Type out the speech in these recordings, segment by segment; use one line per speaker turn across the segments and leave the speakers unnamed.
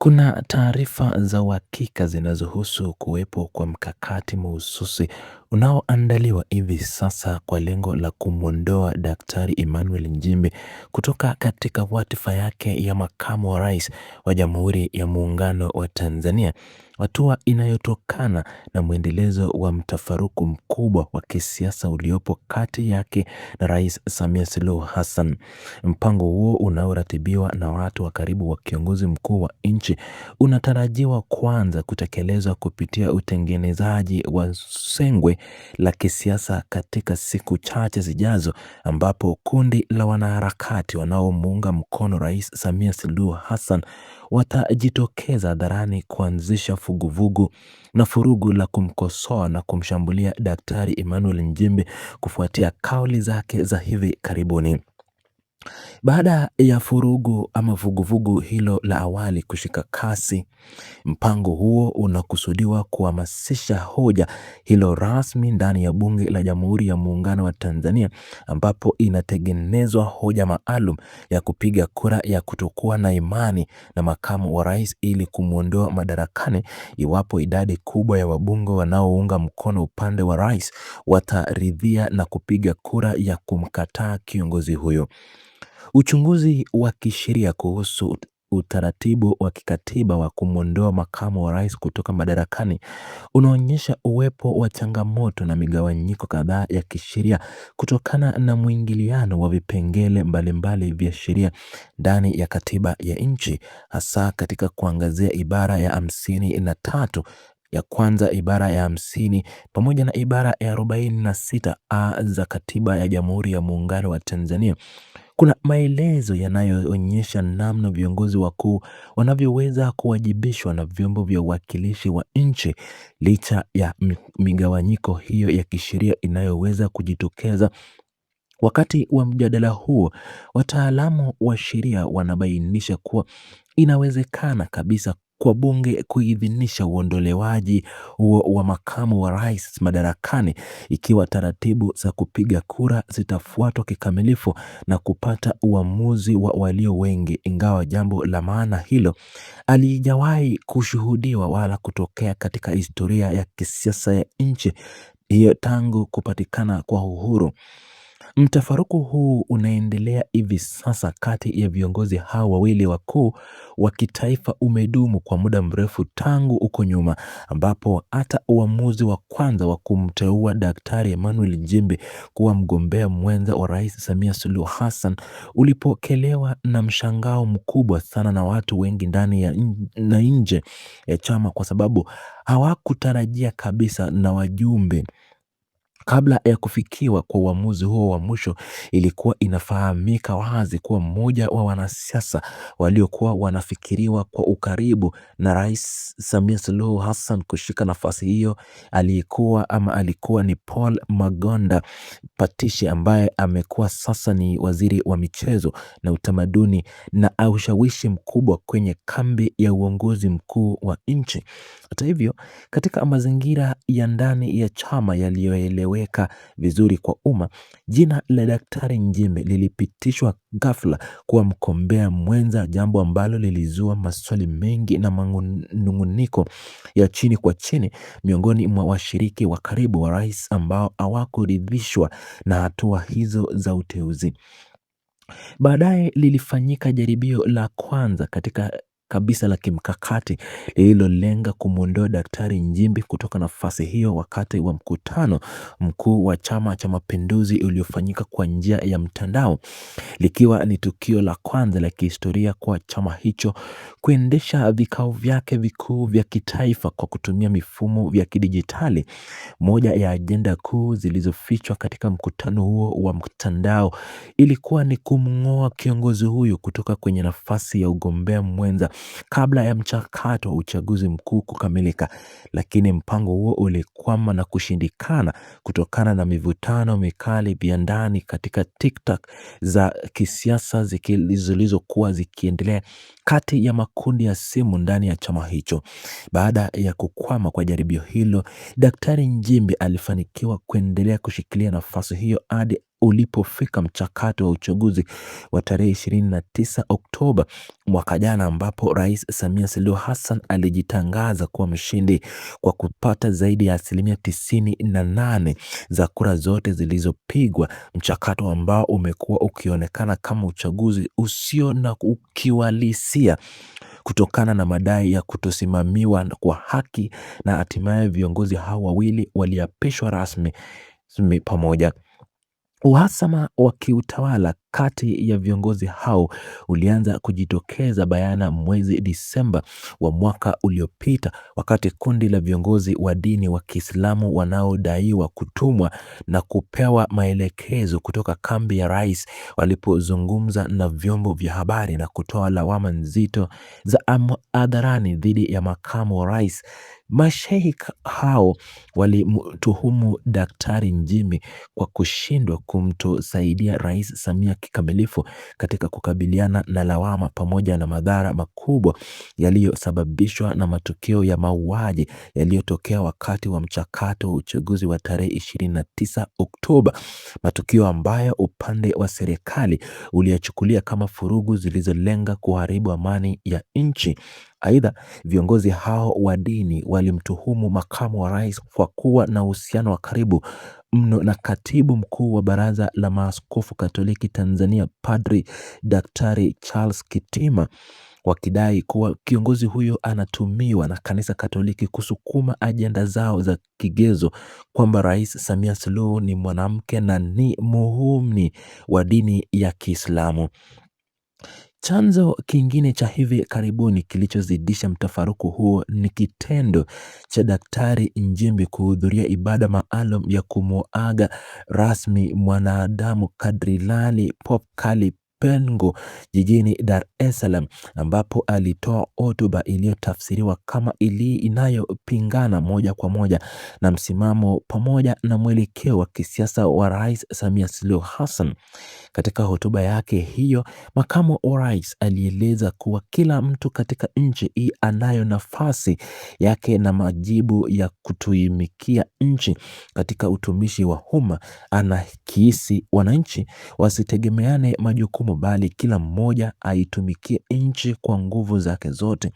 Kuna taarifa za uhakika zinazohusu kuwepo kwa mkakati mahususi unaoandaliwa hivi sasa kwa lengo la kumwondoa Daktari Emmanuel Nchimbi kutoka katika wadhifa yake ya makamu wa rais wa Jamhuri ya Muungano wa Tanzania. Hatua inayotokana na mwendelezo wa mtafaruku mkubwa wa kisiasa uliopo kati yake na Rais Samia Suluhu Hassan. Mpango huo unaoratibiwa na watu wa karibu wa kiongozi mkuu wa nchi unatarajiwa kuanza kutekelezwa kupitia utengenezaji wa sengwe la kisiasa katika siku chache zijazo, ambapo kundi la wanaharakati wanaomuunga mkono Rais Samia Suluhu Hassan watajitokeza hadharani kuanzisha vuguvugu na furugu la kumkosoa na kumshambulia Daktari Emmanuel Nchimbi kufuatia kauli zake za hivi karibuni. Baada ya furugu ama vuguvugu hilo la awali kushika kasi, mpango huo unakusudiwa kuhamasisha hoja hilo rasmi ndani ya Bunge la Jamhuri ya Muungano wa Tanzania, ambapo inatengenezwa hoja maalum ya kupiga kura ya kutokuwa na imani na makamu wa rais ili kumwondoa madarakani iwapo idadi kubwa ya wabunge wanaounga mkono upande wa rais wataridhia na kupiga kura ya kumkataa kiongozi huyo. Uchunguzi wa kisheria kuhusu utaratibu wa kikatiba wa kumwondoa makamu wa rais kutoka madarakani unaonyesha uwepo wa changamoto na migawanyiko kadhaa ya kisheria kutokana na mwingiliano wa vipengele mbalimbali vya sheria ndani ya katiba ya nchi, hasa katika kuangazia ibara ya 53 ya kwanza, ibara ya 50 pamoja na ibara ya 46A za katiba ya Jamhuri ya Muungano wa Tanzania. Kuna maelezo yanayoonyesha namna viongozi wakuu wanavyoweza kuwajibishwa na vyombo vya uwakilishi wa nchi licha ya migawanyiko hiyo ya kisheria inayoweza kujitokeza. Wakati wa mjadala huo, wataalamu wa sheria wanabainisha kuwa inawezekana kabisa kwa bunge kuidhinisha uondolewaji huo wa makamu wa rais madarakani ikiwa taratibu za kupiga kura zitafuatwa kikamilifu na kupata uamuzi wa walio wengi, ingawa jambo la maana hilo halijawahi kushuhudiwa wala kutokea katika historia ya kisiasa ya nchi hiyo tangu kupatikana kwa uhuru. Mtafaruku huu unaendelea hivi sasa kati ya viongozi hao wawili wakuu wa kitaifa umedumu kwa muda mrefu tangu huko nyuma, ambapo hata uamuzi wa kwanza wa kumteua Daktari Emmanuel Nchimbi kuwa mgombea mwenza wa Rais Samia Suluhu Hassan ulipokelewa na mshangao mkubwa sana na watu wengi ndani na nje ya chama, kwa sababu hawakutarajia kabisa. Na wajumbe kabla ya kufikiwa kwa uamuzi huo wa mwisho, ilikuwa inafahamika wazi kuwa mmoja wa wanasiasa waliokuwa wanafikiriwa kwa ukaribu na Rais Samia Suluhu Hassan kushika nafasi hiyo alikuwa ni Paul Magonda Patishi, ambaye amekuwa sasa ni waziri wa michezo na utamaduni na ushawishi mkubwa kwenye kambi ya uongozi mkuu wa nchi. Hata hivyo, katika mazingira ya ndani ya chama yaliyoeleweka vizuri kwa umma, jina la Daktari Nchimbi lilipitishwa ghafla kuwa mgombea mwenza, jambo ambalo lilizua maswali mengi na manung'uniko ya chini kwa chini miongoni mwa washiriki wa karibu wa rais ambao hawakuridhishwa na hatua hizo za uteuzi. Baadaye lilifanyika jaribio la kwanza katika kabisa la kimkakati lililolenga kumwondoa Daktari Nchimbi kutoka nafasi hiyo wakati wa mkutano mkuu wa Chama cha Mapinduzi uliofanyika kwa njia ya mtandao, likiwa ni tukio la kwanza la kihistoria kwa chama hicho kuendesha vikao vyake vikuu vya kitaifa kwa kutumia mifumo vya kidijitali. Moja ya ajenda kuu zilizofichwa katika mkutano huo wa mtandao ilikuwa ni kumng'oa kiongozi huyu kutoka kwenye nafasi ya ugombea mwenza kabla ya mchakato wa uchaguzi mkuu kukamilika, lakini mpango huo ulikwama na kushindikana kutokana na mivutano mikali vya ndani katika TikTok za kisiasa zilizokuwa zikiendelea kati ya makundi ya simu ndani ya chama hicho. Baada ya kukwama kwa jaribio hilo, Daktari Nchimbi alifanikiwa kuendelea kushikilia nafasi hiyo hadi ulipofika mchakato wa uchaguzi wa tarehe 29 Oktoba mwaka jana, ambapo Rais Samia Suluhu Hassan alijitangaza kuwa mshindi kwa kupata zaidi ya 98% za kura zote zilizopigwa, mchakato ambao umekuwa ukionekana kama uchaguzi usio na ukiwalisia kutokana na madai ya kutosimamiwa kwa haki, na hatimaye viongozi hao wawili waliapishwa rasmi pamoja. Uhasama wa kiutawala kati ya viongozi hao ulianza kujitokeza bayana mwezi Disemba wa mwaka uliopita, wakati kundi la viongozi wa dini wa Kiislamu wanaodaiwa kutumwa na kupewa maelekezo kutoka kambi ya rais walipozungumza na vyombo vya habari na kutoa lawama nzito za hadharani dhidi ya makamu wa rais. Masheikh hao walimtuhumu Daktari Nchimbi kwa kushindwa kumtosaidia Rais Samia kikamilifu katika kukabiliana na lawama pamoja na madhara makubwa yaliyosababishwa na matukio ya mauaji yaliyotokea wakati wa mchakato wa uchaguzi wa tarehe 29 Oktoba, matukio ambayo upande wa serikali uliyachukulia kama furugu zilizolenga kuharibu amani ya nchi. Aidha, viongozi hao wa dini walimtuhumu makamu wa rais kwa kuwa na uhusiano wa karibu mno na katibu mkuu wa Baraza la Maaskofu Katoliki Tanzania, Padri Daktari Charles Kitima, wakidai kuwa kiongozi huyo anatumiwa na Kanisa Katoliki kusukuma ajenda zao za kigezo, kwamba Rais Samia Suluhu ni mwanamke na ni muumini wa dini ya Kiislamu. Chanzo kingine cha hivi karibuni kilichozidisha mtafaruku huo ni kitendo cha Daktari Nchimbi kuhudhuria ibada maalum ya kumuaga rasmi mwanadamu Kardinali Pope Kali Pengo jijini Dar es Salaam, ambapo alitoa hotuba iliyotafsiriwa kama inayopingana moja kwa moja na msimamo pamoja na mwelekeo wa kisiasa wa Rais Samia Suluhu Hassan. Katika hotuba yake hiyo, makamu wa rais alieleza kuwa kila mtu katika nchi hii anayo nafasi yake na majibu ya kutumikia nchi katika utumishi wa umma. Anahisi wananchi wasitegemeane majukumu, bali kila mmoja aitumikie nchi kwa nguvu zake zote.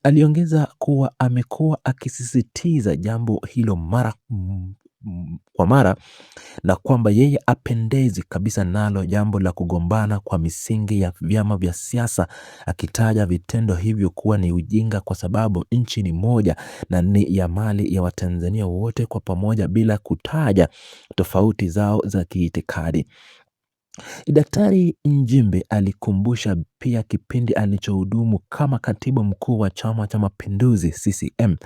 Aliongeza kuwa amekuwa akisisitiza jambo hilo mara kwa mara, na kwamba yeye apendezi kabisa nalo jambo la kugombana kwa misingi ya vyama vya siasa, akitaja vitendo hivyo kuwa ni ujinga kwa sababu nchi ni moja na ni ya mali ya Watanzania wote kwa pamoja bila kutaja tofauti zao za kiitikadi. Daktari Nchimbi alikumbusha pia kipindi alichohudumu kama katibu mkuu wa Chama cha Mapinduzi CCM,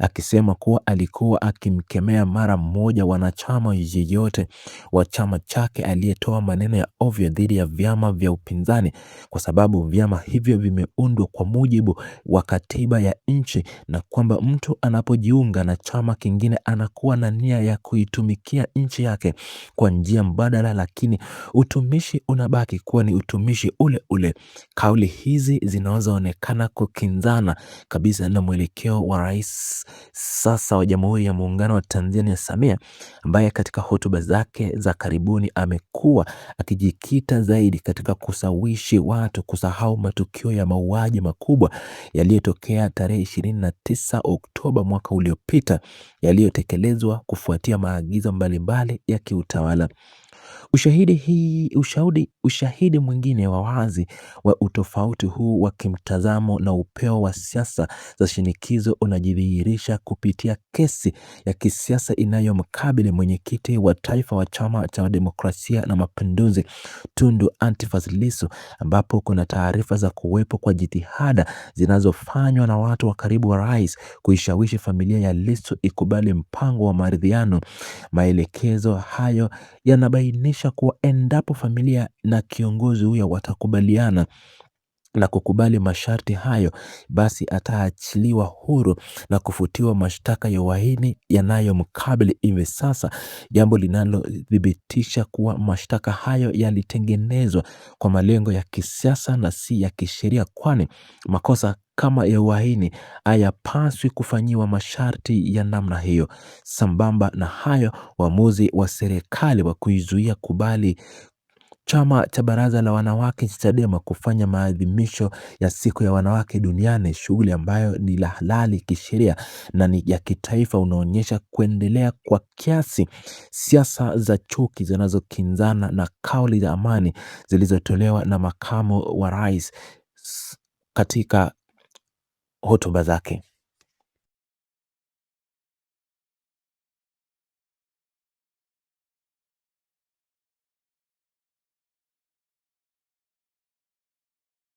akisema kuwa alikuwa akimkemea mara moja wanachama yeyote wa chama chake aliyetoa maneno ya ovyo dhidi ya vyama vya upinzani, kwa sababu vyama hivyo vimeundwa kwa mujibu wa katiba ya nchi, na kwamba mtu anapojiunga na chama kingine anakuwa na nia ya kuitumikia nchi yake kwa njia mbadala, lakini utumishi unabaki kuwa ni utumishi ule ule. Kauli hizi zinazoonekana kukinzana kabisa na mwelekeo wa rais sasa wa Jamhuri ya Muungano wa Tanzania Samia, ambaye katika hotuba zake za karibuni amekuwa akijikita zaidi katika kusawishi watu kusahau matukio ya mauaji makubwa yaliyotokea tarehe 29 Oktoba mwaka uliopita, yaliyotekelezwa kufuatia maagizo mbalimbali ya kiutawala. Ushahidi mwingine wa wazi wa utofauti huu wa kimtazamo na upeo wa siasa za shinikizo unajidhihirisha kupitia kesi ya kisiasa inayomkabili mwenyekiti wa taifa wa Chama cha Demokrasia na Mapinduzi, Tundu Antipas Lissu, ambapo kuna taarifa za kuwepo kwa jitihada zinazofanywa na watu wa karibu wa rais kuishawishi familia ya Lissu ikubali mpango wa maridhiano. Maelekezo hayo yanabainisha kuwa endapo familia na kiongozi huyo watakubaliana na kukubali masharti hayo, basi ataachiliwa huru na kufutiwa mashtaka ya uhaini yanayomkabili hivi sasa, jambo linalothibitisha kuwa mashtaka hayo yalitengenezwa kwa malengo ya kisiasa na si ya kisheria, kwani makosa kama ya uhaini hayapaswi kufanyiwa masharti ya namna hiyo. Sambamba na hayo, uamuzi wa serikali wa kuizuia kubali chama cha baraza la wanawake Chadema kufanya maadhimisho ya siku ya wanawake duniani, shughuli ambayo ni la halali kisheria na ni ya kitaifa, unaonyesha kuendelea kwa kiasi siasa za chuki zinazokinzana na kauli za amani zilizotolewa na makamu wa rais katika hotuba zake.